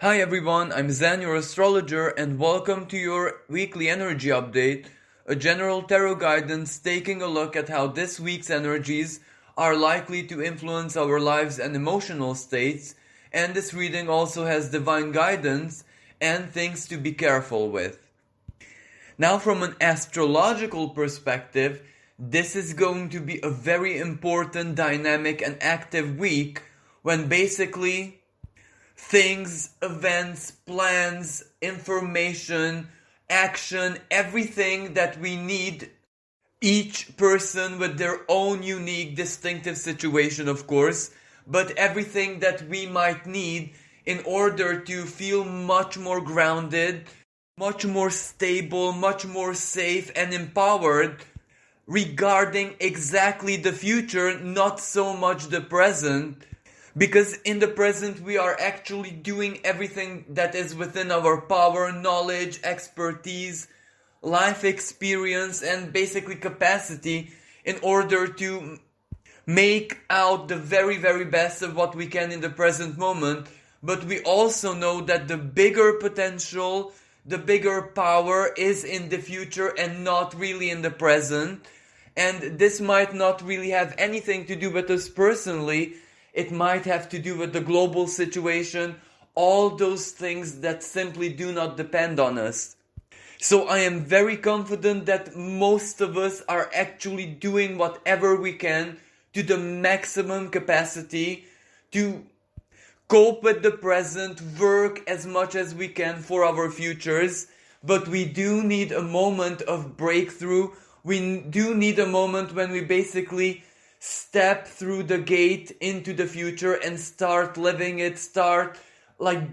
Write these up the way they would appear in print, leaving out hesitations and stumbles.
Hi everyone, I'm Zan, your astrologer, and welcome to your weekly energy update, a general tarot guidance taking a look at how this week's energies are likely to influence our lives and emotional states, and this reading also has divine guidance and things to be careful with. Now, from an astrological perspective, this is going to be a very important, dynamic, and active week when basically things, events, plans, information, action, everything that we need, each person with their own unique, distinctive situation, of course, but everything that we might need in order to feel much more grounded, much more stable, much more safe and empowered regarding exactly the future, not so much the present. Because in the present we are actually doing everything that is within our power, knowledge, expertise, life experience, and basically capacity in order to make out the very, very best of what we can in the present moment. But we also know that the bigger potential, the bigger power is in the future and not really in the present. And this might not really have anything to do with us personally. It might have to do with the global situation, all those things that simply do not depend on us. So I am very confident that most of us are actually doing whatever we can to the maximum capacity to cope with the present, work as much as we can for our futures, but we do need a moment of breakthrough. We do need a moment when we basically step through the gate into the future and start living it, start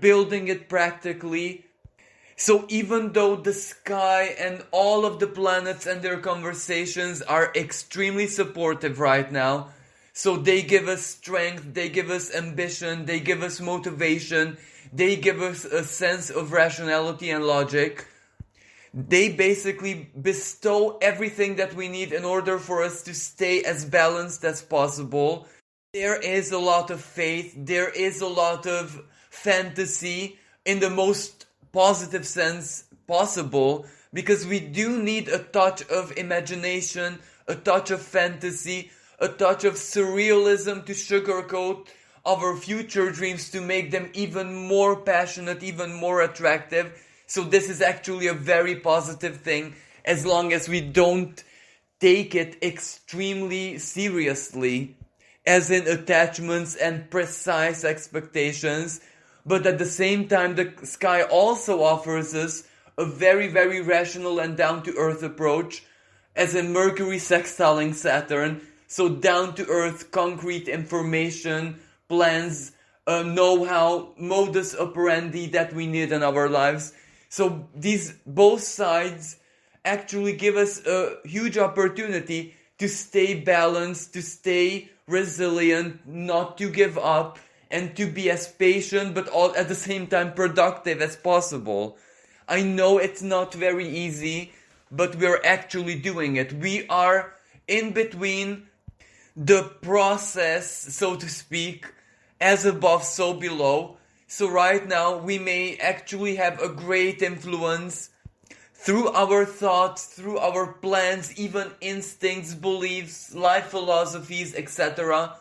building it practically. So even though the sky and all of the planets and their conversations are extremely supportive right now, so they give us strength, they give us ambition, they give us motivation, they give us a sense of rationality and logic. They basically bestow everything that we need in order for us to stay as balanced as possible. There is a lot of faith, there is a lot of fantasy in the most positive sense possible, because we do need a touch of imagination, a touch of fantasy, a touch of surrealism to sugarcoat our future dreams to make them even more passionate, even more attractive. So this is actually a very positive thing as long as we don't take it extremely seriously, as in attachments and precise expectations. But at the same time, the sky also offers us a very, very rational and down-to-earth approach, as in Mercury sextiling Saturn. So down-to-earth, concrete information, plans, know-how, modus operandi that we need in our lives. So these both sides actually give us a huge opportunity to stay balanced, to stay resilient, not to give up, and to be as patient but all at the same time productive as possible. I know it's not very easy, but we're actually doing it. We are in between the process, so to speak, as above, so below. So right now we may actually have a great influence through our thoughts, through our plans, even instincts, beliefs, life philosophies, etc.,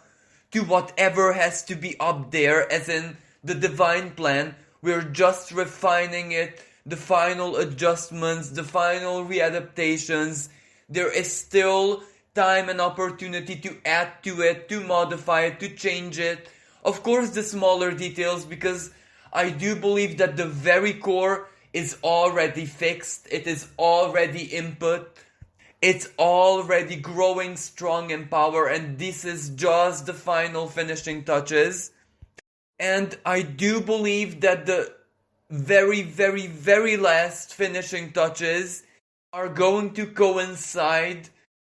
to whatever has to be up there, as in the divine plan. We're just refining it, the final adjustments, the final readaptations. There is still time and opportunity to add to it, to modify it, to change it. Of course, the smaller details, because I do believe that the very core is already fixed. It is already input. It's already growing strong in power, and this is just the final finishing touches. And I do believe that the very, very, very last finishing touches are going to coincide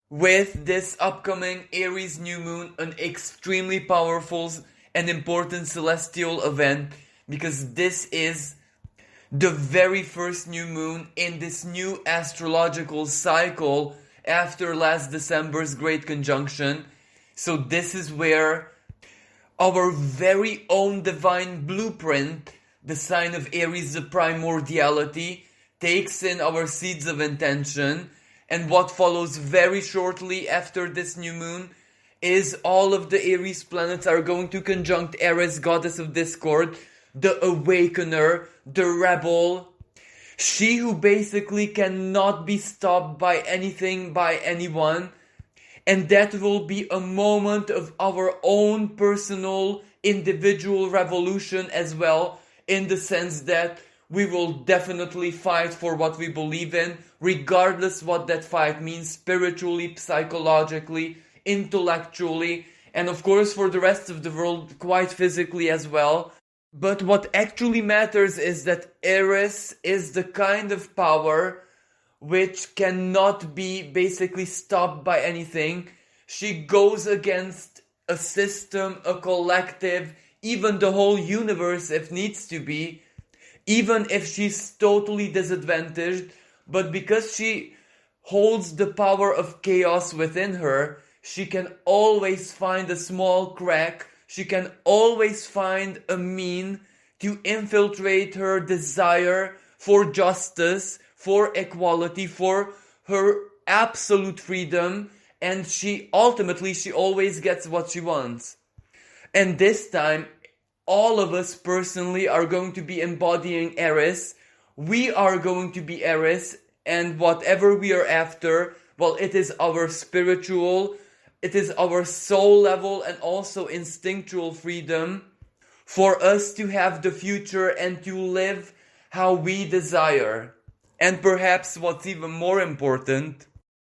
with this upcoming Aries new moon, an extremely powerful and important celestial event, because this is the very first new moon in this new astrological cycle after last December's great conjunction. So this is where our very own divine blueprint the sign of Aries, the primordiality, takes in our seeds of intention, and what follows very shortly after this new moon is all of the Aries planets are going to conjunct Eris, goddess of discord, the awakener, the rebel, she who basically cannot be stopped by anything, by anyone. And that will be a moment of our own personal, individual revolution as well, in the sense that we will definitely fight for what we believe in, regardless what that fight means, spiritually, psychologically, intellectually, and of course for the rest of the world, quite physically as well. But what actually matters is that Eris is the kind of power which cannot be basically stopped by anything. She goes against a system, a collective, even the whole universe if needs to be, even if she's totally disadvantaged. But because she holds the power of chaos within her, she can always find a small crack. She can always find a mean to infiltrate her desire for justice, for equality, for her absolute freedom, and she always gets what she wants. And this time, all of us personally are going to be embodying Eris. We are going to be Eris, and whatever we are after, well, it is our spiritual, it is our soul level and also instinctual freedom for us to have the future and to live how we desire. And perhaps what's even more important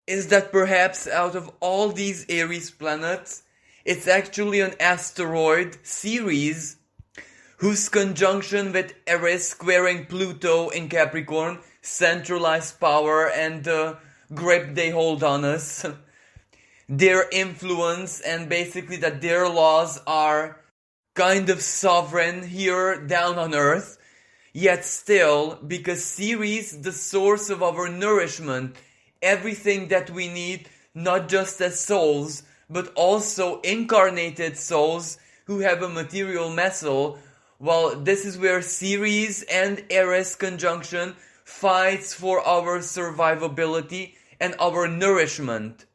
is that perhaps out of all these Aries planets, it's actually an asteroid, Ceres, whose conjunction with Eris squaring Pluto in Capricorn, centralized power and the grip they hold on us, their influence, and basically that their laws are kind of sovereign here down on earth. Yet still, because Ceres, the source of our nourishment, everything that we need, not just as souls, but also incarnated souls who have a material vessel, well, this is where Ceres and Eris conjunction fights for our survivability and our nourishment.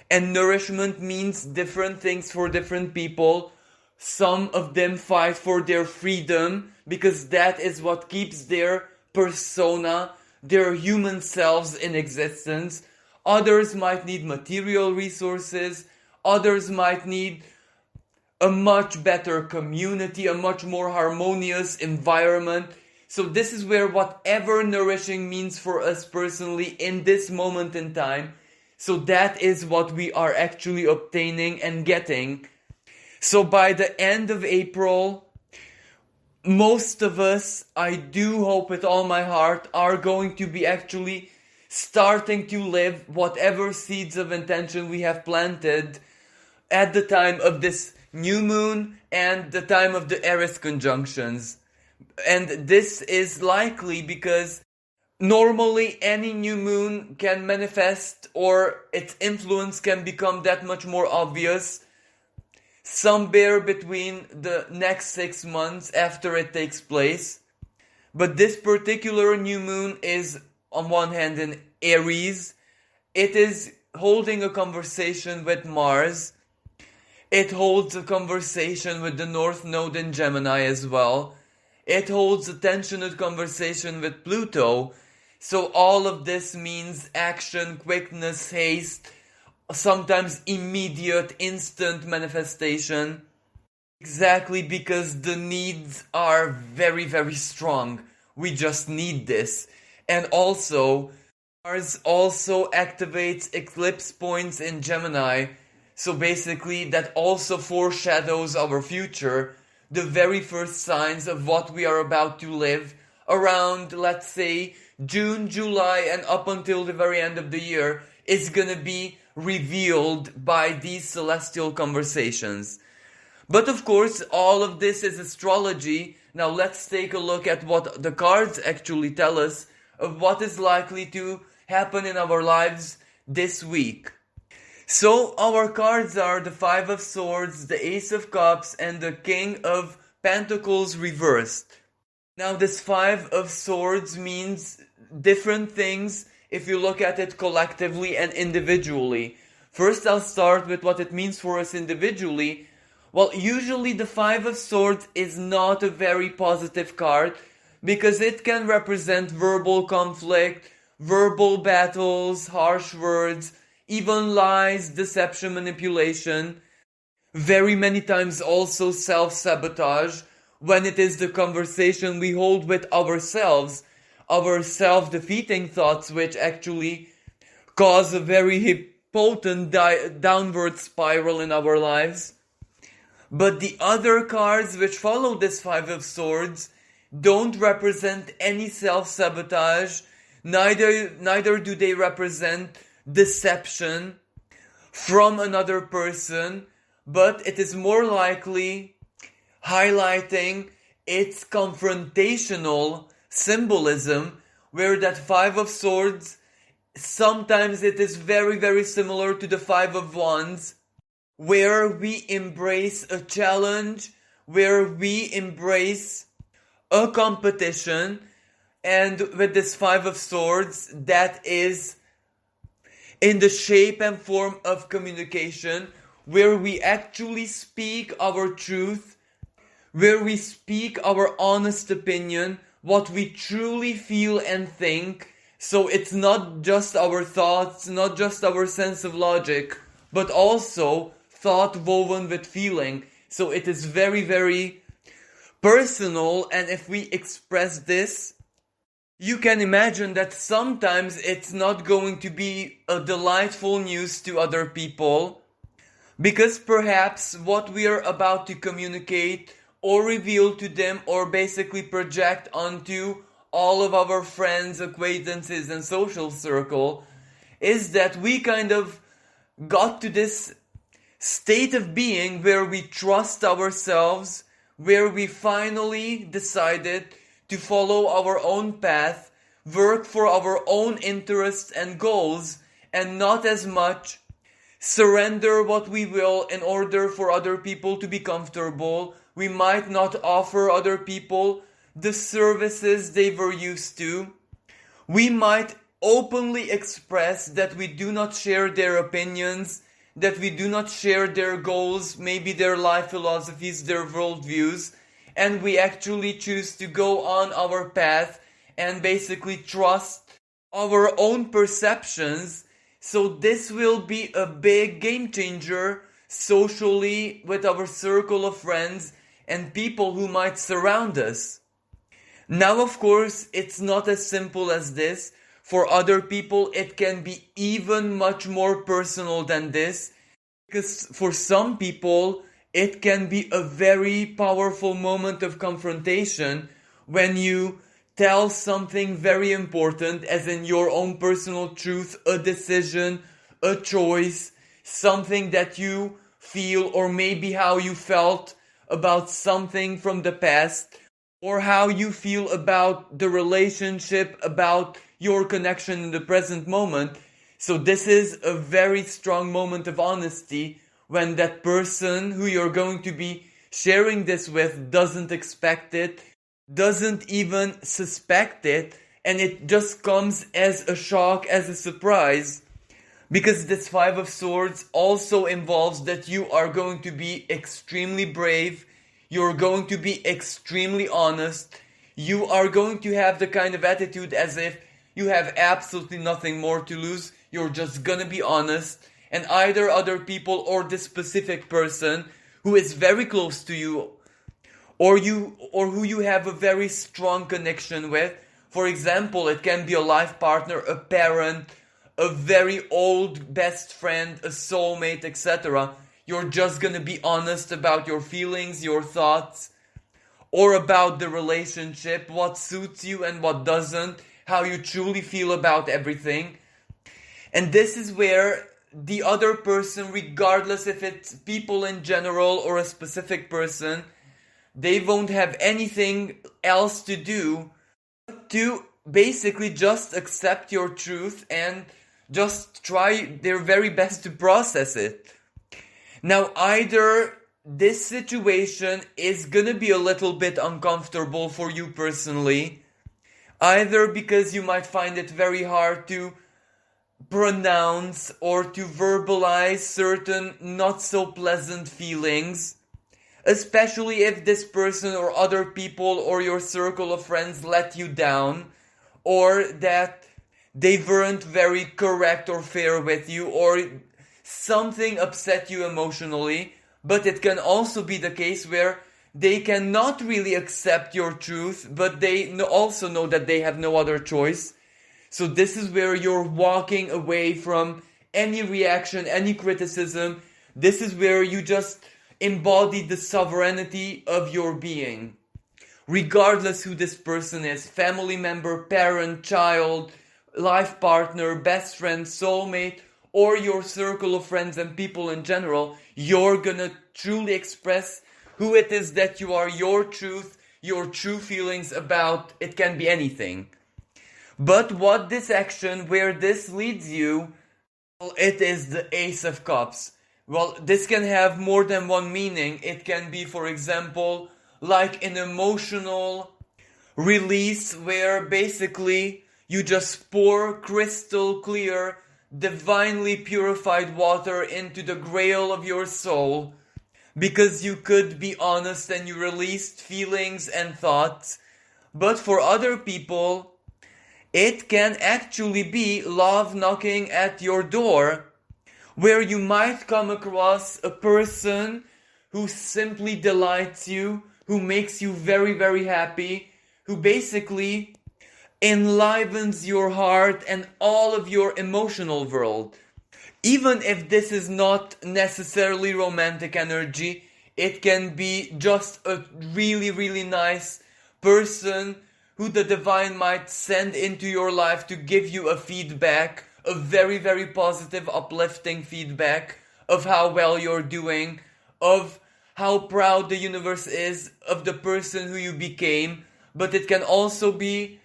And nourishment means different things for different people. Some of them fight for their freedom, because that is what keeps their persona, their human selves in existence. Others might need material resources. Others might need a much better community, a much more harmonious environment. So this is where whatever nourishing means for us personally in this moment in time, so that is what we are actually obtaining and getting. So by the end of April, most of us, I do hope with all my heart, are going to be actually starting to live whatever seeds of intention we have planted at the time of this new moon and the time of the Eris conjunctions. And this is likely because normally any new moon can manifest, or its influence can become that much more obvious somewhere between the next 6 months after it takes place. But this particular new moon is on one hand in Aries. It is holding a conversation with Mars. It holds a conversation with the North Node in Gemini as well. It holds a tensioned conversation with Pluto. So all of this means action, quickness, haste, sometimes immediate, instant manifestation. Exactly because the needs are very, very strong. We just need this. And also, Mars also activates eclipse points in Gemini. So basically, that also foreshadows our future. The very first signs of what we are about to live around, let's say, June, July, and up until the very end of the year is gonna be revealed by these celestial conversations. But of course, all of this is astrology. Now let's take a look at what the cards actually tell us of what is likely to happen in our lives this week. So our cards are the Five of Swords, the Ace of Cups, and the King of Pentacles reversed. Now, this Five of Swords means different things if you look at it collectively and individually. First, I'll start with what it means for us individually. Well, usually the Five of Swords is not a very positive card because it can represent verbal conflict, verbal battles, harsh words, even lies, deception, manipulation. Very many times also self-sabotage when it is the conversation we hold with ourselves, our self-defeating thoughts, which actually cause a very potent downward spiral in our lives. But the other cards which follow this Five of Swords don't represent any self-sabotage, neither do they represent deception from another person, but it is more likely highlighting its confrontational symbolism, where that Five of Swords, sometimes it is very, very similar to the Five of Wands, where we embrace a challenge, where we embrace a competition, and with this Five of Swords, that is in the shape and form of communication, where we actually speak our truth, where we speak our honest opinion, what we truly feel and think. So it's not just our thoughts, not just our sense of logic, but also thought woven with feeling. So it is very, very personal, and if we express this, you can imagine that sometimes it's not going to be a delightful news to other people, because perhaps what we are about to communicate or reveal to them or basically project onto all of our friends, acquaintances, and social circle is that we kind of got to this state of being where we trust ourselves, where we finally decided to follow our own path, work for our own interests and goals, and not as much surrender what we will in order for other people to be comfortable. We might not offer other people the services they were used to. We might openly express that we do not share their opinions, that we do not share their goals, maybe their life philosophies, their worldviews, and we actually choose to go on our path and basically trust our own perceptions. So this will be a big game changer socially with our circle of friends and people who might surround us. Now, of course, it's not as simple as this. For other people, it can be even much more personal than this, because for some people, it can be a very powerful moment of confrontation when you tell something very important, as in your own personal truth, a decision, a choice, something that you feel, or maybe how you felt about something from the past, or how you feel about the relationship, about your connection in the present moment. So this is a very strong moment of honesty when that person who you're going to be sharing this with doesn't expect it, doesn't even suspect it, and it just comes as a shock, as a surprise. Because this Five of Swords also involves that you are going to be extremely brave, you're going to be extremely honest, you are going to have the kind of attitude as if you have absolutely nothing more to lose, you're just gonna be honest, and either other people or this specific person who is very close to you, or who you have a very strong connection with. For example, it can be a life partner, a parent, a very old best friend, a soulmate, etc. You're just gonna be honest about your feelings, your thoughts, or about the relationship, what suits you and what doesn't, how you truly feel about everything. And this is where the other person, regardless if it's people in general or a specific person, they won't have anything else to do to basically just accept your truth and just try their very best to process it. Now, either this situation is gonna be a little bit uncomfortable for you personally, either because you might find it very hard to pronounce or to verbalize certain not so pleasant feelings, especially if this person or other people or your circle of friends let you down, or that they weren't very correct or fair with you, or something upset you emotionally. But it can also be the case where they cannot really accept your truth, but they also know that they have no other choice. So this is where you're walking away from any reaction, any criticism. This is where you just embody the sovereignty of your being. Regardless who this person is, family member, parent, child, life partner, best friend, soulmate, or your circle of friends and people in general, you're gonna truly express who it is that you are, your truth, your true feelings about, it can be anything. But what this action, where this leads you, well, it is the Ace of Cups. Well, this can have more than one meaning. It can be, for example, like an emotional release where basically you just pour crystal clear, divinely purified water into the grail of your soul, because you could be honest and you released feelings and thoughts. But for other people, it can actually be love knocking at your door, where you might come across a person who simply delights you, who makes you very, very happy, who basically enlivens your heart and all of your emotional world. Even if this is not necessarily romantic energy, it can be just a really, really nice person who the divine might send into your life to give you a feedback, a very, very positive, uplifting feedback of how well you're doing, of how proud the universe is of the person who you became. But it can also be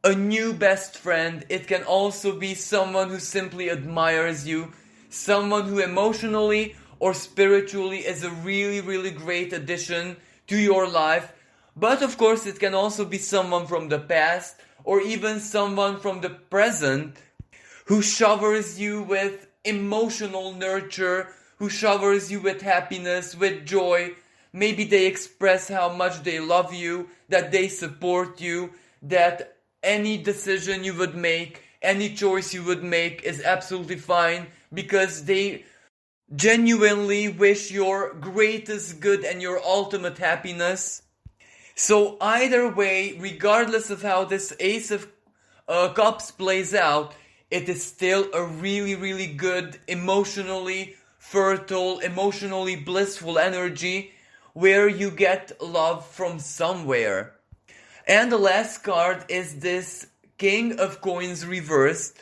a new best friend. It can also be someone who simply admires you, someone who emotionally or spiritually is a really, really great addition to your life. But of course, it can also be someone from the past or even someone from the present who showers you with emotional nurture, who showers you with happiness, with joy. Maybe they express how much they love you, that they support you, that any decision you would make, any choice you would make is absolutely fine, because they genuinely wish your greatest good and your ultimate happiness. So either way, regardless of how this Ace of Cups plays out, it is still a really, really good, emotionally fertile, emotionally blissful energy where you get love from somewhere. And the last card is this King of Coins reversed.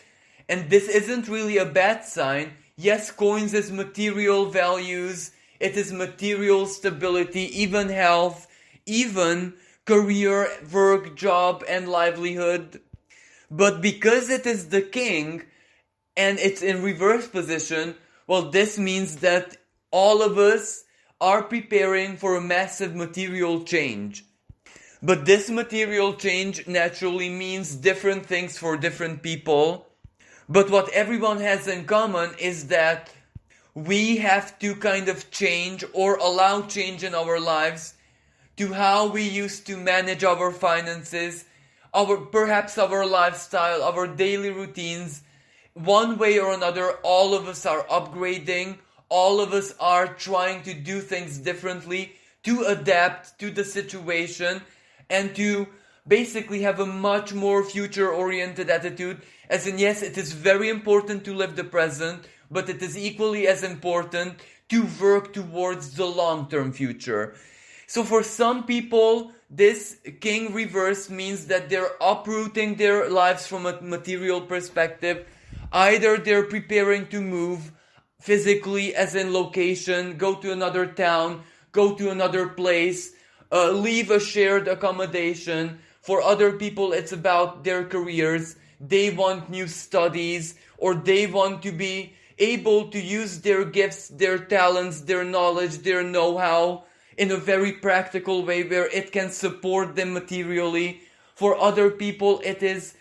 And this isn't really a bad sign. Yes, coins is material values, it is material stability, even health, even career, work, job, and livelihood. But because it is the king and it's in reverse position, well, this means that all of us are preparing for a massive material change. But this material change naturally means different things for different people. But what everyone has in common is that we have to kind of change or allow change in our lives to how we used to manage our finances, perhaps our lifestyle, our daily routines. One way or another, all of us are upgrading. All of us are trying to do things differently, to adapt to the situation, and to basically have a much more future-oriented attitude. As in, yes, it is very important to live the present, but it is equally as important to work towards the long-term future. So for some people, this king reverse means that they're uprooting their lives from a material perspective. Either they're preparing to move physically, as in location, go to another town, go to another place, leave a shared accommodation. For other people, it's about their careers. They want new studies, or they want to be able to use their gifts, their talents, their knowledge, their know-how in a very practical way where it can support them materially. For other people, it is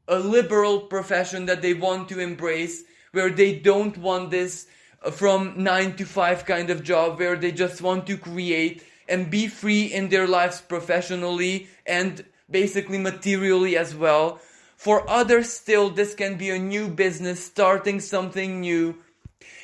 a liberal profession that they want to embrace, where they don't want this from 9 to 5 kind of job, where they just want to create and be free in their lives professionally and basically materially as well. For others still, this can be a new business, starting something new.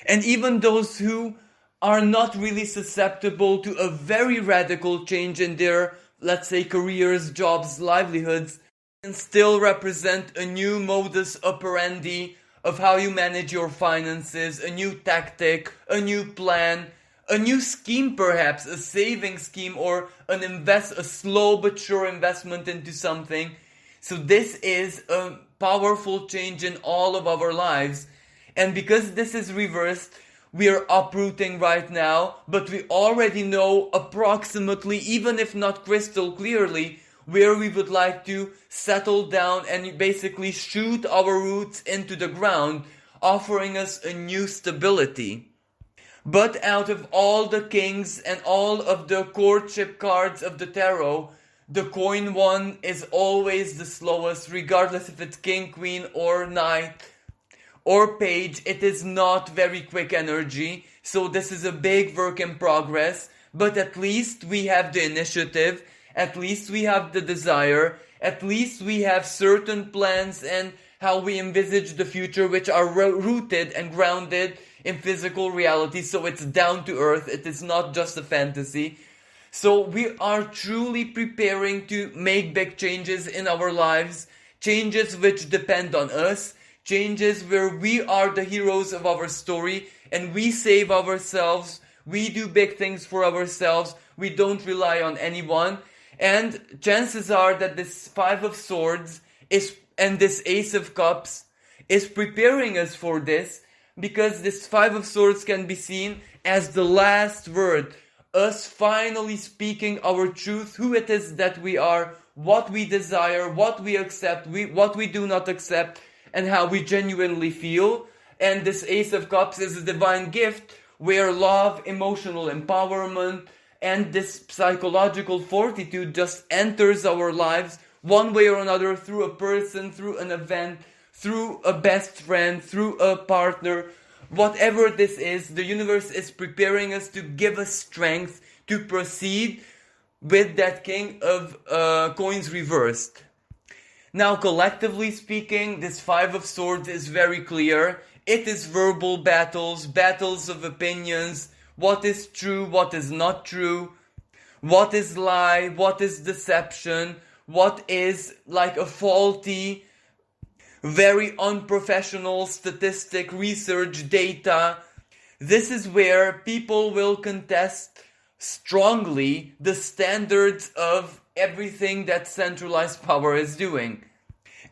And even those who are not really susceptible to a very radical change in their, let's say, careers, jobs, livelihoods, can still represent a new modus operandi of how you manage your finances, a new tactic, a new plan, a new scheme perhaps, a saving scheme, or a slow but sure investment into something. So this is a powerful change in all of our lives. And because this is reversed, we are uprooting right now, but we already know approximately, even if not crystal clearly, where we would like to settle down and basically shoot our roots into the ground, offering us a new stability. But out of all the kings and all of the courtship cards of the tarot, the coin one is always the slowest, regardless if it's king, queen, or knight, or page. It is not very quick energy, so this is a big work in progress, but at least we have the initiative, at least we have the desire, at least we have certain plans and how we envisage the future, which are rooted and grounded in physical reality, so it's down to earth, it is not just a fantasy. So we are truly preparing to make big changes in our lives, changes which depend on us, changes where we are the heroes of our story and we save ourselves, we do big things for ourselves, we don't rely on anyone. And chances are that this Five of Swords and this Ace of Cups is preparing us for this, because this Five of Swords can be seen as the last word, us finally speaking our truth, who it is that we are, what we desire, what we accept, what we do not accept, and how we genuinely feel. And this Ace of Cups is a divine gift where love, emotional empowerment, and this psychological fortitude just enters our lives one way or another, through a person, through an event, through a best friend, through a partner. Whatever this is, the universe is preparing us to give us strength to proceed with that King of Coins reversed. Now, collectively speaking, this Five of Swords is very clear. It is verbal battles, battles of opinions, what is true, what is not true, what is lie, what is deception, what is like a faulty, very unprofessional statistic, research, data. This is where people will contest strongly the standards of everything that centralized power is doing.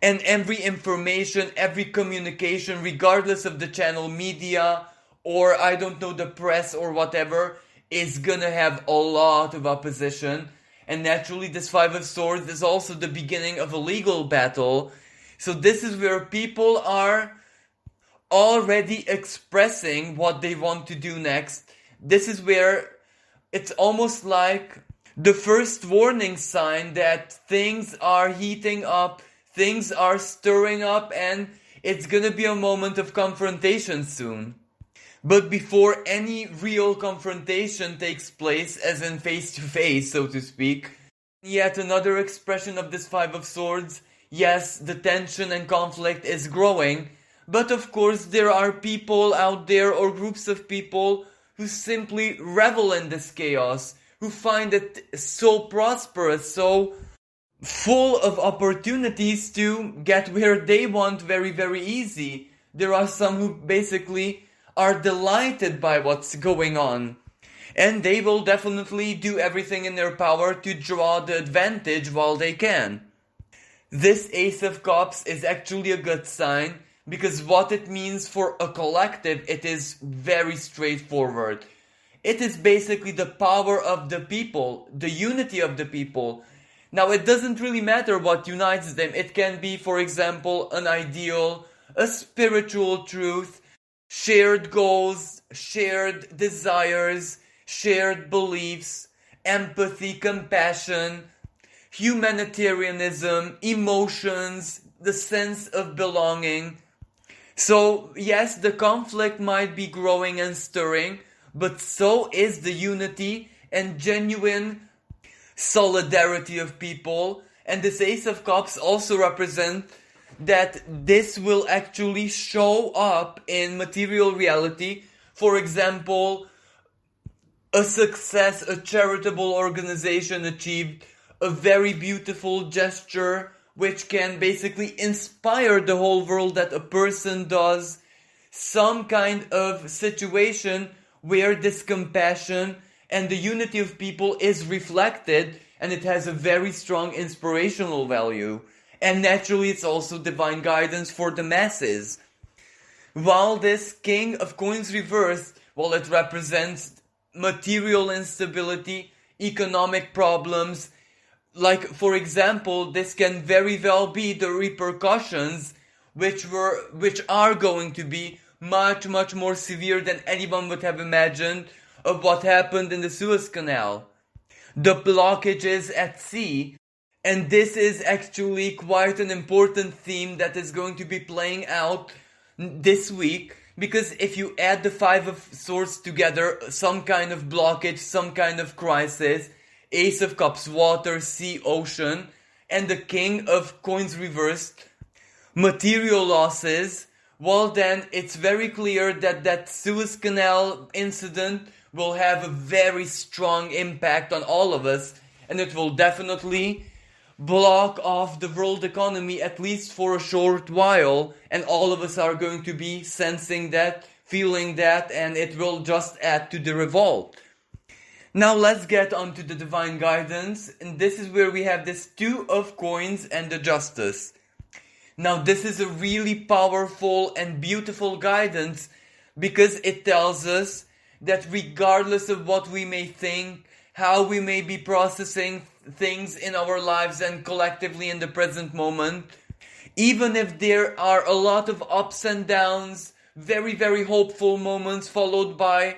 And every information, every communication, regardless of the channel, media, or I don't know, the press or whatever, is gonna have a lot of opposition. And naturally, this Five of Swords is also the beginning of a legal battle. So this is where people are already expressing what they want to do next. This is where it's almost like the first warning sign that things are heating up, things are stirring up, and it's gonna be a moment of confrontation soon. But before any real confrontation takes place, as in face to face, so to speak, yet another expression of this Five of Swords, yes, the tension and conflict is growing, but of course there are people out there, or groups of people, who simply revel in this chaos, who find it so prosperous, so full of opportunities to get where they want very, very easy. There are some who basically are delighted by what's going on. And they will definitely do everything in their power to draw the advantage while they can. This Ace of Cups is actually a good sign, because what it means for a collective, it is very straightforward. It is basically the power of the people, the unity of the people. Now, it doesn't really matter what unites them. It can be, for example, an ideal, a spiritual truth, shared goals, shared desires, shared beliefs, empathy, compassion, humanitarianism, emotions, the sense of belonging. So, yes, the conflict might be growing and stirring, but so is the unity and genuine solidarity of people. And this Ace of Cups also represent that this will actually show up in material reality. For example, a success a charitable organization achieved, a very beautiful gesture which can basically inspire the whole world, that a person does some kind of situation where this compassion and the unity of people is reflected, and it has a very strong inspirational value. And naturally, it's also divine guidance for the masses. While this King of Coins reversed, while it represents material instability, economic problems, like for example, this can very well be the repercussions which are going to be much more severe than anyone would have imagined of what happened in the Suez Canal. The blockages at sea, and this is actually quite an important theme that is going to be playing out this week, because if you add the Five of Swords together, some kind of blockage, some kind of crisis, Ace of Cups, water, sea, ocean, and the King of Coins reversed, material losses, well then it's very clear that that Suez Canal incident will have a very strong impact on all of us, and it will definitely block off the world economy, at least for a short while, and all of us are going to be sensing that, feeling that, and it will just add to the revolt. Now let's get on to the divine guidance, and this is where we have this Two of Coins and the Justice. Now this is a really powerful and beautiful guidance, because it tells us that regardless of what we may think, how we may be processing things in our lives and collectively in the present moment, even if there are a lot of ups and downs, very hopeful moments followed by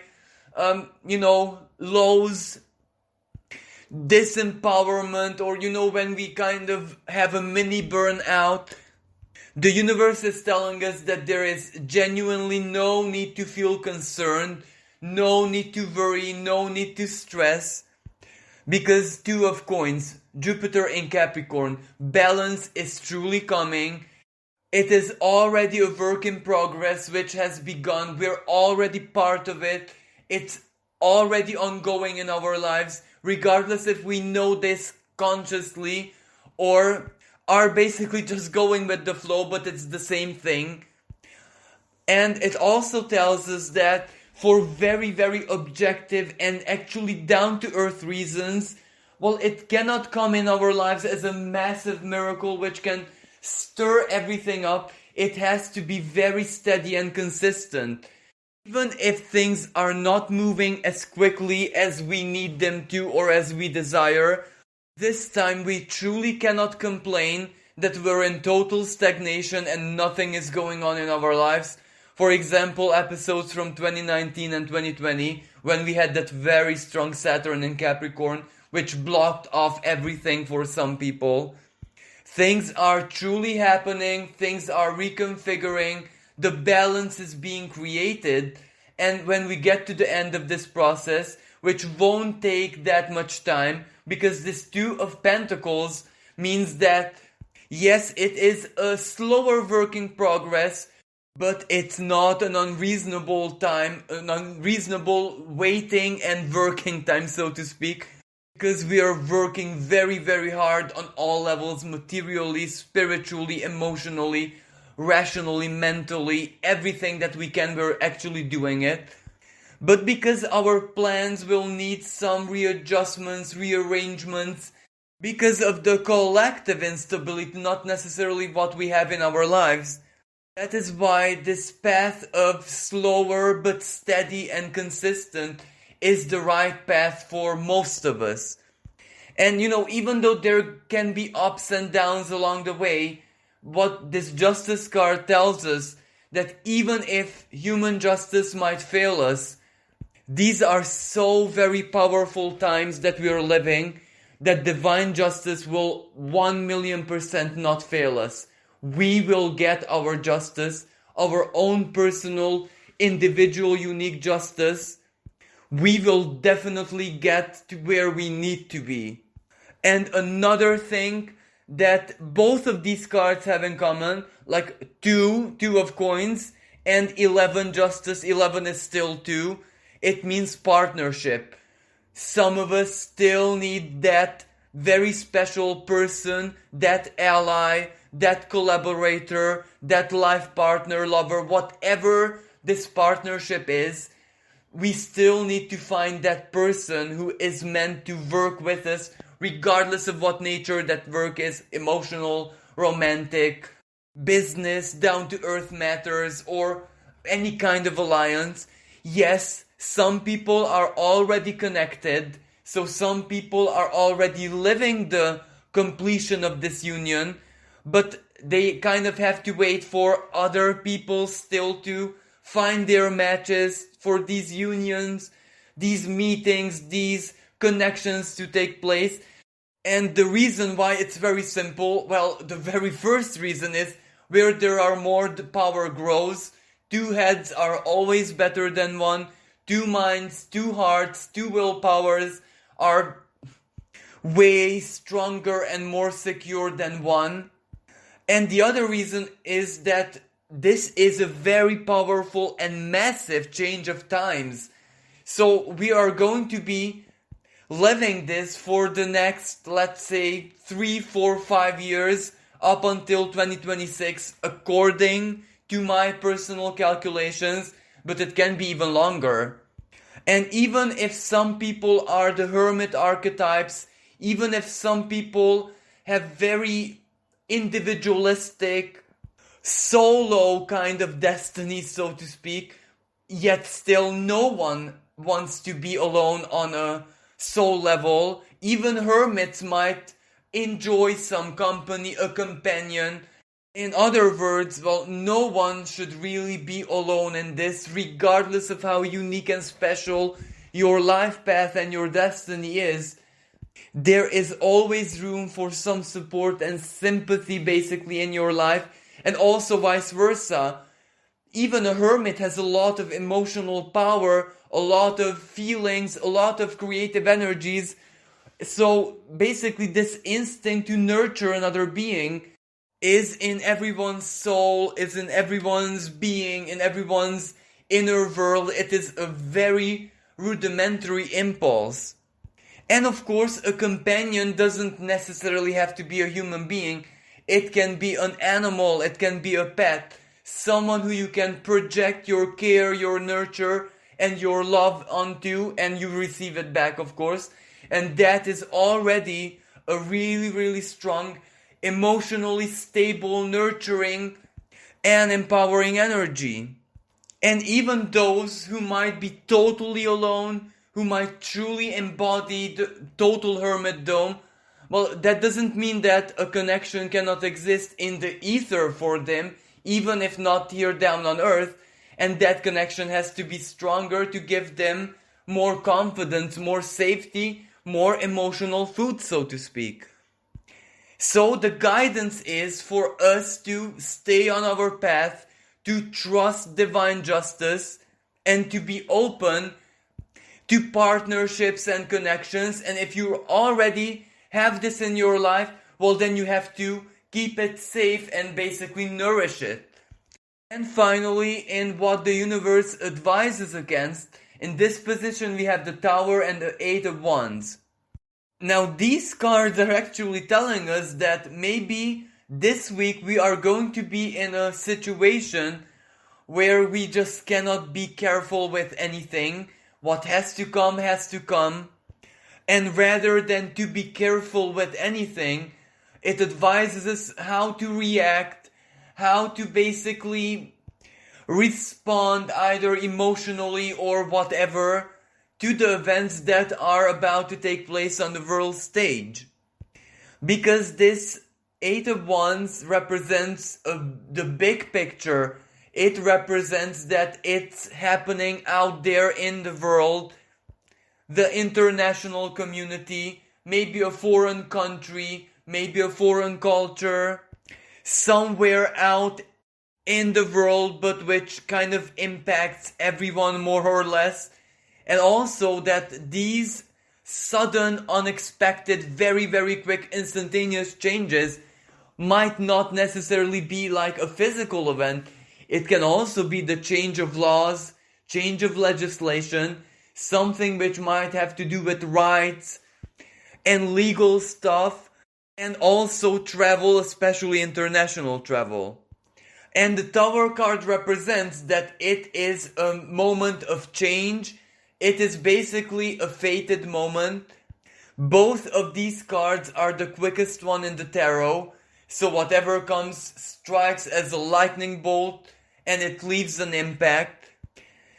lows, disempowerment, or when we kind of have a mini burnout, the universe is telling us that there is genuinely no need to feel concerned, no need to worry, no need to stress, because Two of Coins, Jupiter in Capricorn, balance is truly coming. It is already a work in progress which has begun. We're already part of it. It's already ongoing in our lives, regardless if we know this consciously or are basically just going with the flow, but it's the same thing. And it also tells us that for very objective and actually down to earth reasons, well, it cannot come in our lives as a massive miracle which can stir everything up. It has to be very steady and consistent. Even if things are not moving as quickly as we need them to or as we desire, this time we truly cannot complain that we're in total stagnation and nothing is going on in our lives. For example, episodes from 2019 and 2020, when we had that very strong Saturn in Capricorn, which blocked off everything for some people. Things are truly happening, things are reconfiguring, the balance is being created, and when we get to the end of this process, which won't take that much time, because this Two of Pentacles means that, yes, it is a slower work in progress, but it's not an unreasonable time, an unreasonable waiting and working time, so to speak, because we are working very hard on all levels, materially, spiritually, emotionally, rationally, mentally, everything that we can, we're actually doing it. But because our plans will need some readjustments, rearrangements, because of the collective instability, not necessarily what we have in our lives, that is why this path of slower but steady and consistent is the right path for most of us. And even though there can be ups and downs along the way, what this Justice card tells us, that even if human justice might fail us, these are so very powerful times that we are living that divine justice will 1,000,000% not fail us. We will get our justice, our own personal, individual, unique justice. We will definitely get to where we need to be. And another thing that both of these cards have in common, like two of coins, and 11 justice, 11 is still 2. It means partnership. Some of us still need that very special person, that ally, that collaborator, that life partner, lover, whatever this partnership is. We still need to find that person who is meant to work with us, regardless of what nature that work is, emotional, romantic, business, down-to-earth matters, or any kind of alliance. Yes, some people are already connected, so some people are already living the completion of this union, but they kind of have to wait for other people still to find their matches, for these unions, these meetings, these connections to take place. And the reason why it's very simple, well, the very first reason is where there are more, the power grows. 2 heads are always better than 1. 2 minds, 2 hearts, 2 willpowers are way stronger and more secure than 1. And the other reason is that this is a very powerful and massive change of times. So we are going to be living this for the next, let's say, 3, 4, 5 years up until 2026, according to my personal calculations, but it can be even longer. And even if some people are the hermit archetypes, even if some people have very individualistic, solo kind of destiny, so to speak, yet still no one wants to be alone on a soul level. Even hermits might enjoy some company, a companion. In other words, well, no one should really be alone in this, regardless of how unique and special your life path and your destiny is. There is always room for some support and sympathy basically in your life, and also vice versa. Even a hermit has a lot of emotional power, a lot of feelings, a lot of creative energies. So basically this instinct to nurture another being is in everyone's soul, is in everyone's being, in everyone's inner world. It is a very rudimentary impulse. And of course, a companion doesn't necessarily have to be a human being. It can be an animal, it can be a pet, someone who you can project your care, your nurture, and your love onto, and you receive it back, of course. And that is already a really, really strong, emotionally stable, nurturing, and empowering energy. And even those who might be totally alone, who might truly embody the total hermitdom, well, that doesn't mean that a connection cannot exist in the ether for them, even if not here down on earth, and that connection has to be stronger to give them more confidence, more safety, more emotional food, so to speak. So the guidance is for us to stay on our path, to trust divine justice, and to be open to partnerships and connections. And if you already have this in your life, well, then you have to keep it safe and basically nourish it. And finally, in what the universe advises against, in this position we have the Tower and the 8 of Wands. Now these cards are actually telling us that maybe this week we are going to be in a situation where we just cannot be careful with anything. What has to come has to come. And rather than to be careful with anything, it advises us how to react, how to basically respond either emotionally or whatever to the events that are about to take place on the world stage. Because this 8 of Wands represents the big picture. It represents that it's happening out there in the world, the international community, maybe a foreign country, maybe a foreign culture, somewhere out in the world, but which kind of impacts everyone more or less. And also that these sudden, unexpected, very, very quick, instantaneous changes might not necessarily be like a physical event. It can also be the change of laws, change of legislation, something which might have to do with rights and legal stuff, and also travel, especially international travel. And the Tower card represents that it is a moment of change. It is basically a fated moment. Both of these cards are the quickest one in the tarot, so whatever comes strikes as a lightning bolt and it leaves an impact.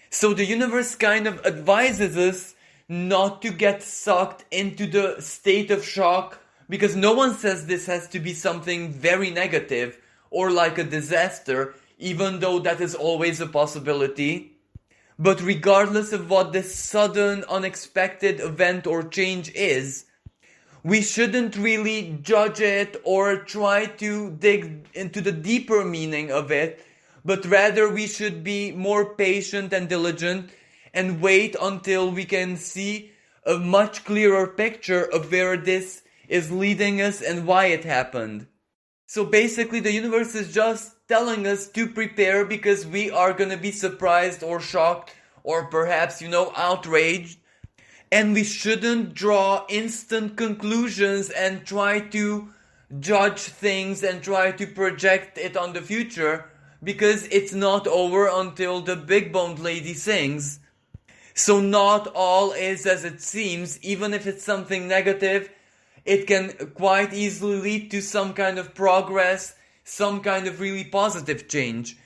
So the universe kind of advises us not to get sucked into the state of shock, because no one says this has to be something very negative or like a disaster, even though that is always a possibility. But regardless of what this sudden, unexpected event or change is, we shouldn't really judge it or try to dig into the deeper meaning of it, but rather we should be more patient and diligent and wait until we can see a much clearer picture of where this is leading us and why it happened. So basically the universe is just telling us to prepare, because we are gonna be surprised or shocked or perhaps, outraged. And we shouldn't draw instant conclusions and try to judge things and try to project it on the future, because it's not over until the big boned lady sings. So not all is as it seems. Even if it's something negative, it can quite easily lead to some kind of progress, some kind of really positive change.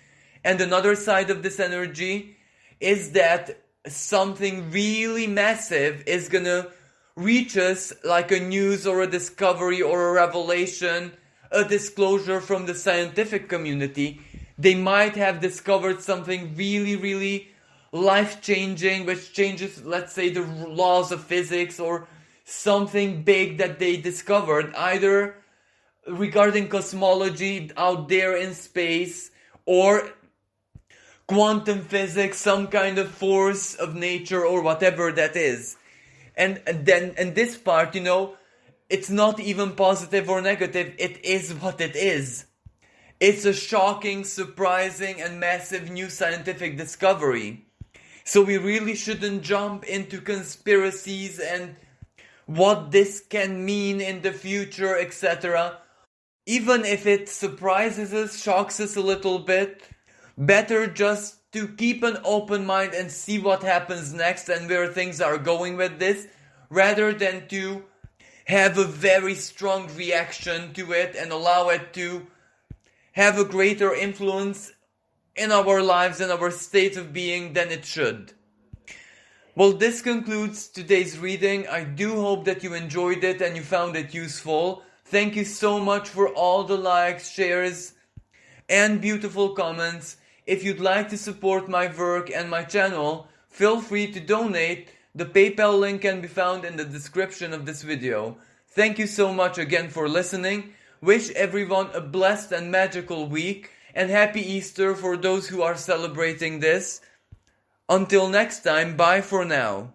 And another side of this energy is that something really massive is gonna reach us, like a news or a discovery or a revelation, a disclosure from the scientific community. They might have discovered something really, really life-changing, which changes, let's say, the laws of physics, or something big that they discovered, either regarding cosmology out there in space, or quantum physics, some kind of force of nature, or whatever that is. And this part, it's not even positive or negative, it is what it is. It's a shocking, surprising, and massive new scientific discovery. So we really shouldn't jump into conspiracies and what this can mean in the future, etc. Even if it surprises us, shocks us a little bit, better just to keep an open mind and see what happens next and where things are going with this, rather than to have a very strong reaction to it and allow it to have a greater influence in our lives and our state of being than it should. Well, this concludes today's reading. I do hope that you enjoyed it and you found it useful. Thank you so much for all the likes, shares, and beautiful comments. If you'd like to support my work and my channel, feel free to donate. The PayPal link can be found in the description of this video. Thank you so much again for listening. Wish everyone a blessed and magical week, and happy Easter for those who are celebrating this. Until next time, bye for now.